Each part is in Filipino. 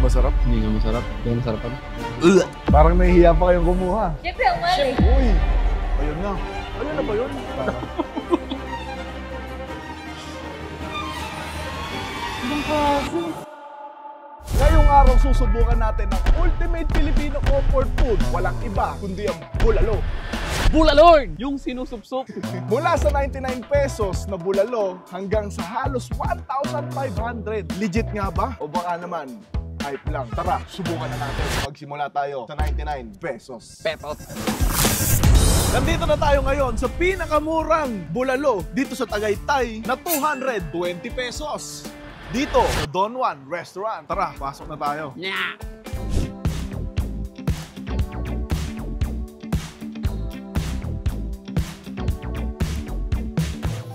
masarap. Hindi nga masarap. Hindi masarap pa. Parang nahihiya pa kayong kumuha. Siyempre, ang mahal eh. Uy! Ayun na. Ayun na ba yun? Ibang kaso. Ngayong araw susubukan natin ang ultimate Filipino comfort food. Walang iba kundi ang bulalo. Bulalord! Yung sinusupsop. Mula sa 99 pesos na bulalo hanggang sa halos 1,500. Legit nga ba? O baka naman hype lang. Tara, subukan na natin. Magsimula tayo sa 99 pesos. Petot. Nandito na tayo ngayon sa pinakamurang bulalo dito sa Tagaytay na 220 pesos. Dito sa Don Juan Restaurant. Tara, pasok na tayo. Nya!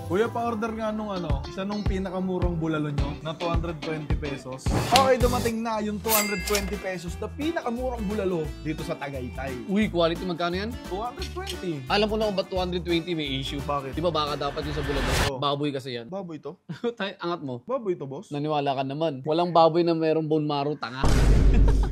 Kuya, pa-order nga nung isa nung pinakamurang bulalo nyo na 220 pesos. Okay, dumating na yung 220 pesos na pinakamurang bulalo dito sa Tagaytay. Uy, quality magkano yan? 220. Alam ko na kung ba't 220 may issue. Bakit? Di ba baka dapat yung sa bulalo? Oo. Baboy kasi yan. Baboy to? Angat mo. Baboy to, boss? Naniwala ka naman. Walang baboy na mayroong bone marrow, tanga.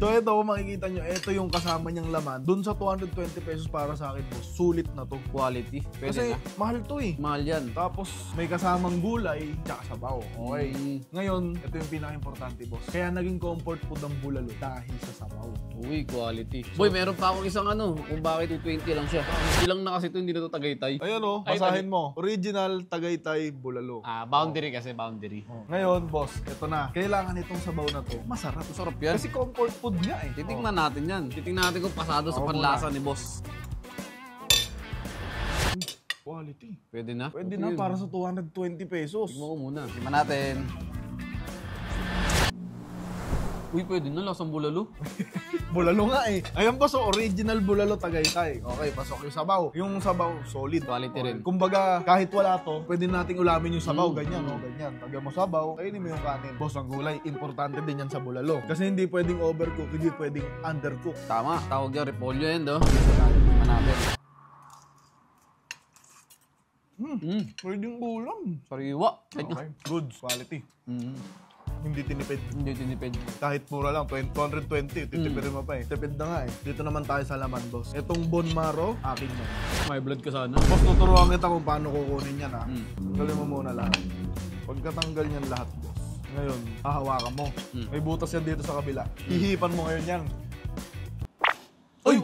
So ito, kung makikita nyo, ito yung kasama niyang laman. Dun sa 220 pesos para sa akin, boss, sulit na to. Quality. Pwede Kasi na. mahal to eh. Mahal yan. Tapos may kasamang gulay, tsaka sabaw. Okay. Mm. Ngayon, ito yung pinaka-importante, boss. Kaya naging comfort food ang bulalo dahil sa sabaw. Uy, quality. Boy, meron pa akong isang kung bakit 220 lang siya. Ilang na kasi ito, hindi na to Tagaytay. Ayan o, basahin mo. Original Tagaytay Bulalo. Boundary kasi, boundary. Ngayon, boss, ito na. Kailangan itong sabaw na to. Masarap. Masarap yan. Kasi comfort food nga eh. Titingnan natin yan. Titingnan natin kung pasado sa Ako panlasa ni boss. Quality. Pwede na? Pwede Okay na yun. para sa 220 pesos. Tignan ko muna. Tignan natin. Uy, pwede na. Lasang bulalo. Bulalo nga eh. Ayan boss, original Bulalo Tagaytay. Okay, pasok yung sabaw. Yung sabaw, solid. Quality rin. Kumbaga, kahit wala to, pwede nating ulamin yung sabaw. Ganyan, no? Ganyan. Lagyan mo sabaw, kainin mo yung kanin. Boss, ang gulay, importante din yan sa bulalo. Kasi hindi pwedeng overcook, hindi pwedeng undercook. Tama. Tawag yan. Repolyo yan, do. Tignan natin. Pwedeng ulam. Sariwa. Okay, good. Quality. Hindi tinipid. Hindi tinipid. Kahit mura lang, 220, titipirin mo pa eh. Tipid na nga eh. Dito naman tayo sa laman, boss. Itong bone marrow, akin yan. May blood ka sana. Boss, tuturuan kita kung paano kukunin yan ha. Tanggalin mo muna lahat. Pagkatanggal niyan lahat, boss. Ngayon, hahawakan mo. May butas yan dito sa kabila. Hihipan mo ngayon yan. Uy!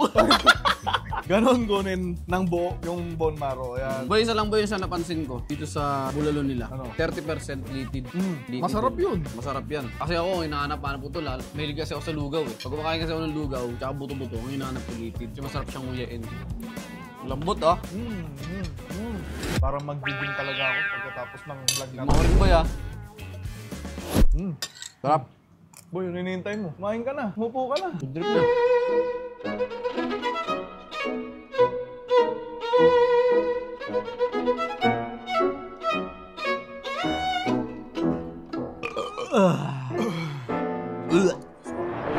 Ganon kunin ng buo yung bone marrow. Ayan. Boy, isa lang boy yung sa napansin ko dito sa bulalo nila. Ano? 30% litid. Litid Masarap yun. Masarap yan. Kasi ako, hinahanap-hanap ko ito. Mahilig kasi ako sa lugaw eh. Pag kumakain kasi ako ng lugaw, tsaka buto-buto, hinahanap ko litid. Kasi masarap siyang nguyain. Lambot ah. Parang mag-giging talaga ako pagkatapos ng vlog natin. Mga rin boy ah. Sarap. Boy, yun hinihintay mo. Kumain ka na. Mupo ka na. Good trip na.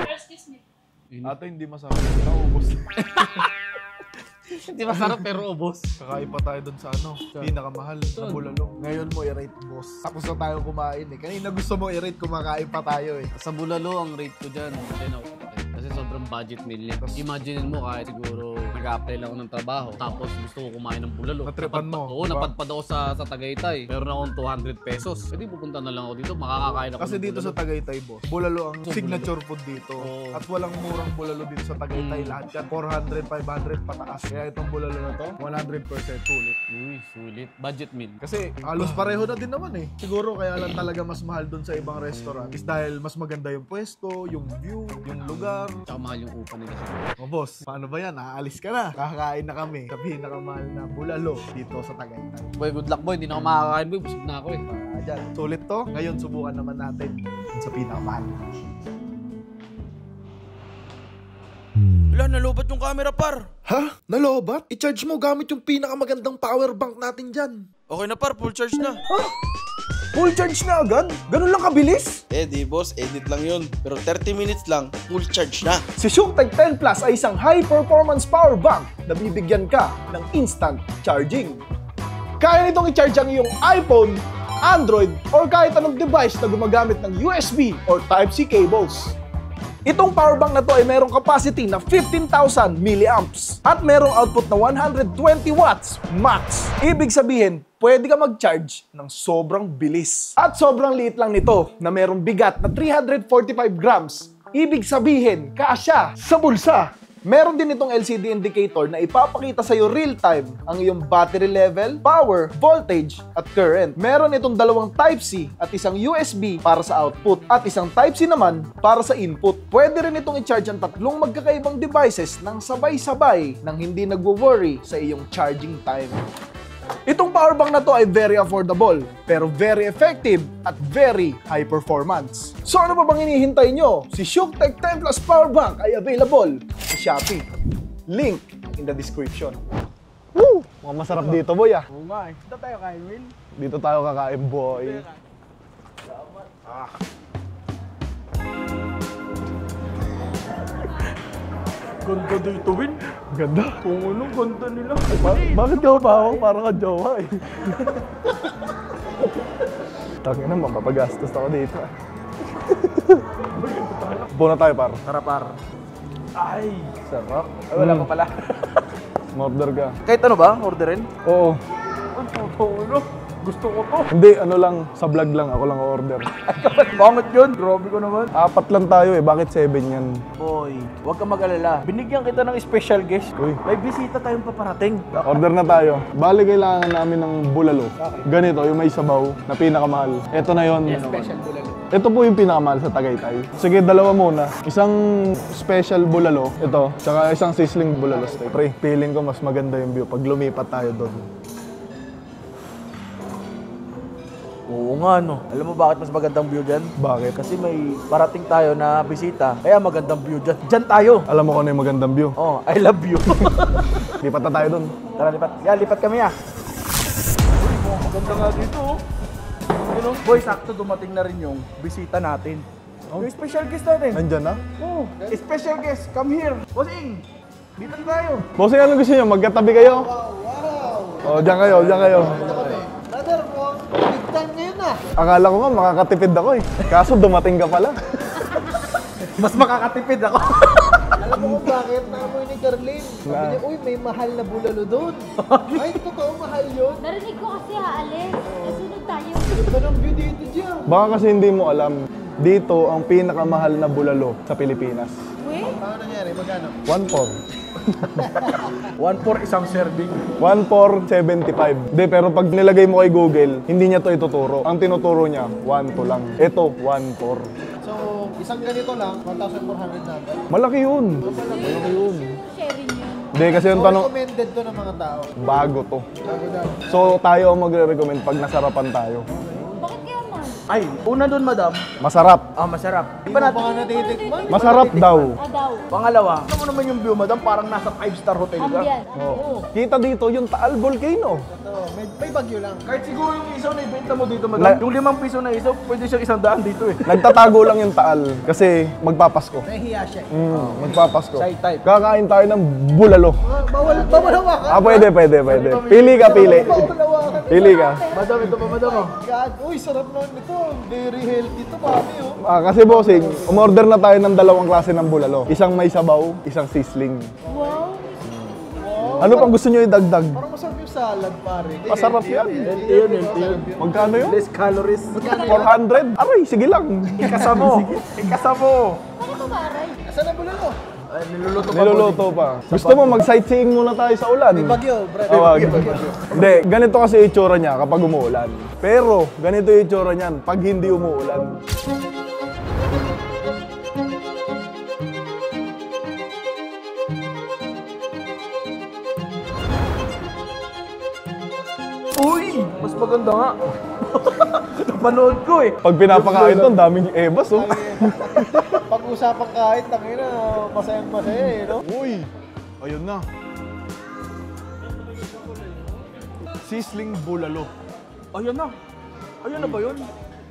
Excuse me. Ate, hindi masarap. Naubos. Hindi masarap pero ubos. Kakain pa tayo dun sa pinakamahal na bulalo. Ngayon mo i-rate, boss. Tapos na tayo kumain eh. Kanina gusto mo i-rate, kumakain pa tayo eh. Sa bulalo, ang rate ko dyan, 10 out of 10. Kasi sobrang budget meal yan. Imagine mo kahit siguro nag-a-apply lang ako ng trabaho, tapos gusto ko kumain ng bulalo. Natripan mo. Oo, napadpad ako sa Tagaytay. Meron akong 200 pesos. Pwede pupunta na lang ako dito, makakakain ako Kasi ng dito bulalo. sa Tagaytay, boss, bulalo ang So, signature food dito. Oo. At walang murang bulalo dito sa Tagaytay. Lahat yan, 400, 500 pataas. Kaya itong bulalo na to, 100% sulit. Uy, sulit. Budget meal. Kasi halos pareho na din naman eh. Siguro kaya lang talaga mas mahal dun sa ibang restaurant is dahil mas maganda yung pwesto, yung view, yung lugar. Tsaka mahal yung upa nila. O boss, paano ba yan? Aalis ka na. Kakakain na kami sa pinakamahal na bulalo dito sa Tagaytay. Boy, good luck boy. Hindi na ako makakakain boy. Busog na ako eh. Dyan. Sulit to. Ngayon, subukan naman natin sa pinakamahal. Wala, nalobat yung camera par. Ha? Nalobat? I-charge mo gamit yung pinakamagandang power bank natin dyan. Okay na par, full charge na. Full charge na agad? Ganun lang kabilis? Di boss, edit lang yun. Pero 30 minutes lang, full charge na. Si Showtech 10 Plus ay isang high-performance power bank na bibigyan ka ng instant charging. Kaya nitong i-charge ang iyong iPhone, Android, or kahit anong device na gumagamit ng USB or Type-C cables. Itong power bank na to ay merong capacity na 15,000 milliamps at merong output na 120 watts max. Ibig sabihin, pwede ka mag-charge ng sobrang bilis. At sobrang liit lang nito na merong bigat na 345 grams. Ibig sabihin, kasya sa bulsa. Meron din itong LCD indicator na ipapakita sa'yo real-time ang iyong battery level, power, voltage, at current. Meron itong dalawang Type-C at isang USB para sa output at isang Type-C naman para sa input. Pwede rin itong i-charge ang tatlong magkakaibang devices ng sabay-sabay nang hindi nagwo-worry sa iyong charging time. Itong power bank na to ay very affordable, pero very effective at very high performance. So ano pa bang hinihintay nyo? Si ShukTech 10 Plus Power Bank ay available sa Shopee. Link in the description. Woo! Mga masarap dito, boy ah. Oo nga eh. Dito tayo kain, Will. Dito tayo kakain, boy. Ganda dito, Will. Ganda. Kung anong ganda nila. Bakit ka pa ako? Parang ka jowa eh. Tangina, mapapagastos ako dito. Buna tayo, par. Tara, par. Ay, sarap. Ay, wala pa pala. Ma-order ka. Kahit ano ba? Orderin? Oo. Ano? Gusto ko to. Hindi, ano lang, sa vlog lang, ako lang order. Bakit yun? Grabe ko naman. 4 lang tayo eh, bakit 7 yan? Boy, huwag kang mag-alala. Binigyan kita ng special guest. Uy. May bisita tayong paparating. Order na tayo. Bali, kailangan namin ng bulalo. Ganito, yung may sabaw na pinakamahal. Ito na yun. Special bulalo. Ito po yung pinakamahal sa Tagaytay. Sige, dalawa muna. Isang special bulalo, ito, tsaka isang sizzling bulalo steak. Pre, feeling ko mas maganda yung view pag lumipat tayo doon. Oo nga, no. Alam mo bakit mas magandang view dyan? Bakit? Kasi may parating tayo na bisita. Kaya magandang view dyan. Dyan tayo. Alam mo kung ano yung magandang view? Oh, I love you. Lipat na tayo doon. Tara, lipat. Yeah, lipat kami ah. Maganda nga dito, oh. You know, boy, sakto dumating na rin yung bisita natin. Yung special guest natin. Nandyan na? Oh, special guest, come here. Bossing, dito na tayo. Bossing, ano gusto nyo? Magkatabi kayo? Wow! Oh, dyan kayo, dyan kayo. Brother, big time ngayon ah. Akala ko nga makakatipid ako eh. Kaso dumating ka pala. Mas makakatipid ako. Alam mo kung bakit? Naamoy ni Carlin. Sabi niya, uy, may mahal na bulalo doon. Ay, totoo, mahal yun. Narinig ko kasi aalis. Sunod tayo. Ganda ng view dito dyan. Baka kasi hindi mo alam, dito ang pinakamahal na bulalo sa Pilipinas. Wait. Paano nangyari? Magkano? 1-4. 1 for isang serving. 1-4-75. Hindi, pero pag nilagay mo kay Google, hindi niya to ituturo. Ang tinuturo niya, 1-2 lang. Ito, 1-4. So, isang ganito lang, 1,400 na. Malaki yun. Malaki yun. Sharing yun. Hindi, kasi yung So, tanong, recommended to ng mga tao. bago to. Bago daw. So, tayo ang magre-recommend pag nasarapan tayo. Bakit kaya man? Ay, una doon, madam. Masarap. Ah, masarap. Di ba natin natitikman? Masarap daw. Daw. Pangalawa, ano mo naman yung view, madam? Parang nasa 5-star hotel ka. Ambyan. Oh. Kita dito yung Taal Volcano. Ito, may bagyo lang. Kahit siguro yung isaw na ibenta mo dito, madam. Yung 5 piso na isaw, pwede siyang 100 dito eh. Nagtatago lang yung Taal kasi magpapasko. Nahihiya siya. Magpapasko. Shy type. Kakain tayo ng bulalo. Bawal hawakan. Pwede. Pili ka, pili. Bawal hawakan. Pili ka. Madam, ito pa, madam. Oh. God, uy, sarap naman ito. Very healthy to, mami, oh. Kasi bossing, umorder na tayo ng dalawang klase ng bulalo. Isang may sabaw, isang sizzling. Wow. Ano pang gusto nyo idagdag? Parang masarap yung salad, pare. Masarap yan. Healthy yun, healthy yun. Magkano yun? Less calories. 400? Aray, sige lang. Ikasa mo. Ikasa mo. Bakit ko maaray? Asan na bulalo? Ay, niluluto pa. Niluluto pa. Gusto mo mag-sightseeing muna tayo sa ulan? Bagyo, brother. Tawag. Hindi, ganito kasi yung itsura niya kapag umuulan. Pero, ganito yung itsura niyan pag hindi umuulan. Uy! Mas maganda nga. Napanood ko eh. Pag pinapakain to, ang daming ebas, oh. Pag-usapang kahit, tangina, masayang-masaya eh, no? Uy! Ayun na. Sizzling bulalo. Ayan na. Ayan na ba yun?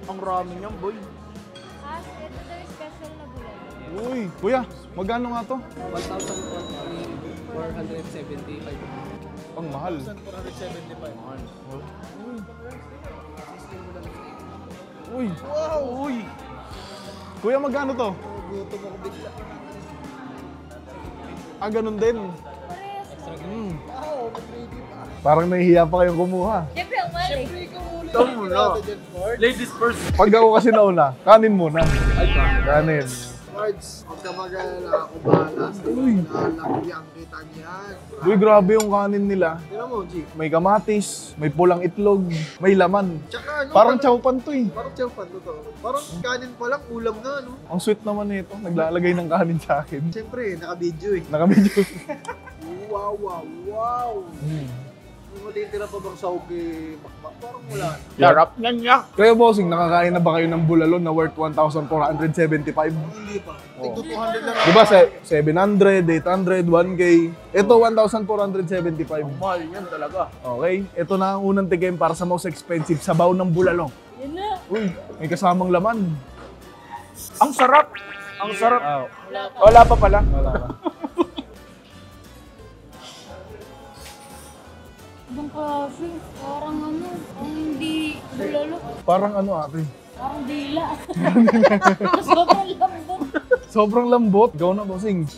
Ang rami niyan, boy. Ah, ito daw yung special na bulalo. Uy! Kuya, magkano nga to? 1,475. Ang mahal. 475. Uy! Wow! Uy! Kuya, magkano to? Nagutom ako bigla. Ah, ganun din. Parehas lang. Wow, mag-ready pa. Parang nahihiya pa kayong kumuha. Siyempre, ang mali. Ikaw muna. Ladies first. Pag ako kasi nauna, kanin muna. Kanin. Cards, huwag ka mag-alala. Ako bahala. Lalagyan kita niyan. Uy, grabe yung kanin nila. Tignan mo, G. May kamatis, may pulang itlog, may laman. Tsaka ano? Parang chowpan to eh. Parang chowpan, totoo. Parang kanin pa lang, ulam na, no? Ang sweet naman nito. Naglalagay ng kanin sa akin. Siyempre, naka-video eh. Nakamedyo. Wow, wow, wow. May matitira pa bang sa okay? Parang wala. Sarap niya. Kaya bossing, nakakain na ba kayo ng bulalon na worth 1,475? Hindi pa. Tigto 200 lang. Diba 700, 800, 1K. Ito 1,475. Mahal yan talaga. Okay, ito na ang unang tikim para sa most expensive sabaw ng bulalo. Yun na. Uy, may kasamang laman. Ang sarap. Ang sarap. Ah, Wala pa pala. wala ka. Ibang klase. Parang ano, ang hindi bulalo. Parang ano ate? Parang dila. Sobrang lambot. Sobrang lambot. Gaw na bossing.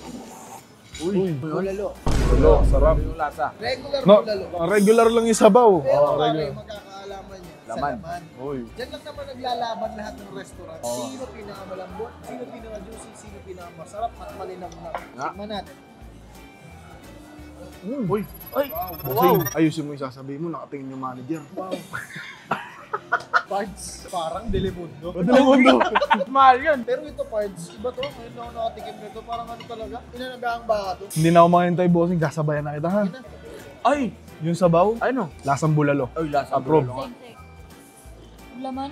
Uy, Bulalo. bulalo, sarap. Yung lasa. Regular No, bulalo. regular lang yung sabaw. Pero pare, regular. magkakaalaman niya sa Laman. laman. Uy. Diyan lang naman naglalaban lahat ng restaurant. Sino pinakamalambot, sino pinaka-juicy, sino pinakamasarap at malinamnam. Tikman natin. Uy, Ay, bossing, ayusin mo yung sasabihin mo, nakatingin yung manager. Wow. Pards, parang Delimundo. Madali mo no? mahal yan. Pero ito Pards, iba to. Ngayon ako nakatikim nito. Parang ano talaga? Inanagaang baka to. Hindi na ako makahintay bossing, kasabayan na kita ha. Ay, Yung sabaw, ano? lasang bulalo. Ay, lasa. Approve. Same. Laman?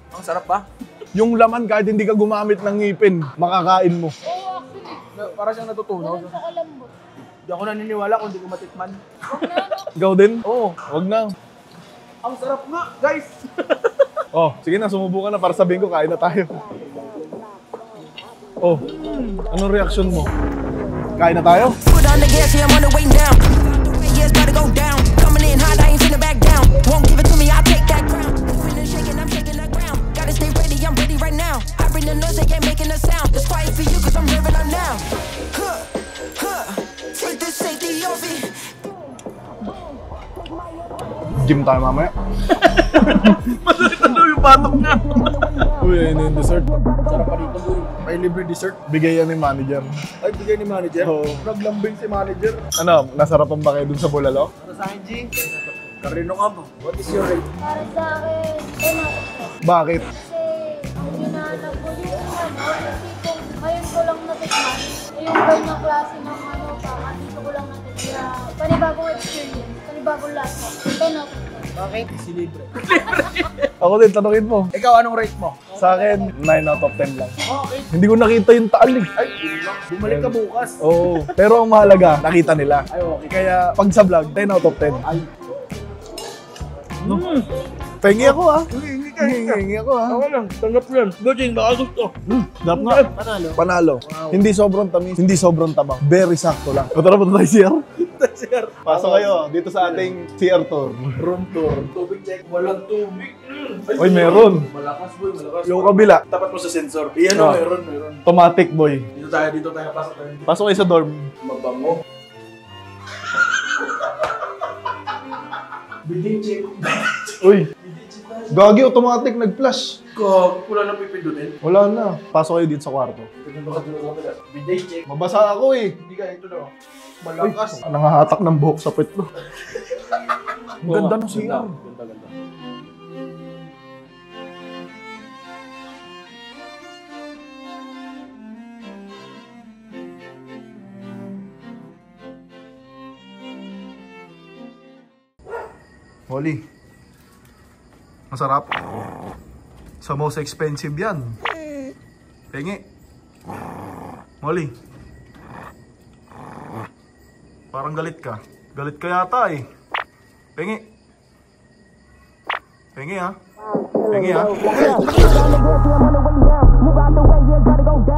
Ang sarap ba? Yung laman, kahit hindi ka gumamit ng ngipin, makakain mo. Oo, actually. Para siyang natutunaw. Ganun sa kalambot. Di ako naniniwala kung di ko matikman. Huwag na ano. Ikaw din? Oo. Wag na. Ang sarap nga, guys. Oh, sige na, sumubukan na para sabihin ko, kain na tayo. Oh, anong reaction mo? Kain na tayo? Put on the gas, yeah, I'm on the way down. Yeah, it's about to go down. Coming in hot, I ain't finna back down. Won't give it to me, I'll take that crown. Moving and shaking, I'm shaking the ground. Gotta stay ready, I'm ready right now. I bring the noise, they ain't making a sound. It's quiet for you, cause I'm hearing them now. Huh, huh. Take this safety off it. Gym tayo mamaya. Ano yung batok na? Uy, ayun yung dessert. Sarap pa dito, boy. May libre dessert. Bigay yan ni manager. Ay, bigay ni manager. Oo. Naglambing si manager. Ano, nasarapan ba kayo dun sa bulalo? Para sa akin, G. Karino ka mo. What is your rate? Para sa akin, ano, Bakit? kasi ang hinahanap ko yung ano, yung tipong ngayon ko lang natikman. Yung ganyang klase ng ano pa, dito ko lang natikman. Panibagong experience, panibagong lasa. 10 out of 10. Bakit? Si libre. Ako din, tanongin mo. Ikaw, anong rate mo? Sa akin, 9 out of 10 lang. Okay. Hindi ko nakita yung taal eh. Ay, yun lang. Bumalik ka bukas. Oo. Pero ang mahalaga, nakita nila. Ay, okay. Kaya pag sa vlog, 10 out of 10. Ay. No? Pengi ako ah. Hingi ako ah. Ako lang, tanggap yan. Gojing, baka gusto. Dap nga. Panalo. Panalo. Hindi sobrang tamis, hindi sobrang tabang. Very sakto lang. O tara, punta tayo CR. Sir. Pasok kayo dito sa ating CR tour. Room tour. Tubig check. Walang tubig. Oy, meron. Malakas, boy. Malakas. Yung kabila, Tapat mo sa sensor. Iyan Ah. meron. automatic boy. Dito tayo. Pasok tayo. Pasok kayo sa dorm. Mabango. Bidding check. Uy, gagi, automatic nag-flash. Wala nang pipindutin. Wala na. Pasok kayo dito sa kwarto. Bidding check. Mabasa ako eh. Hindi ka ito na. Malakas. Nangahatak ng buhok sa puwet ko. Ang ganda ng CR. Ganda. Holly. Masarap. Sa most expensive yan. Pengi. Molly. Parang galit ka. Galit ka yata eh. Pengi. Pengi ha. Pengi ha. Move out the way, yeah, gotta go down.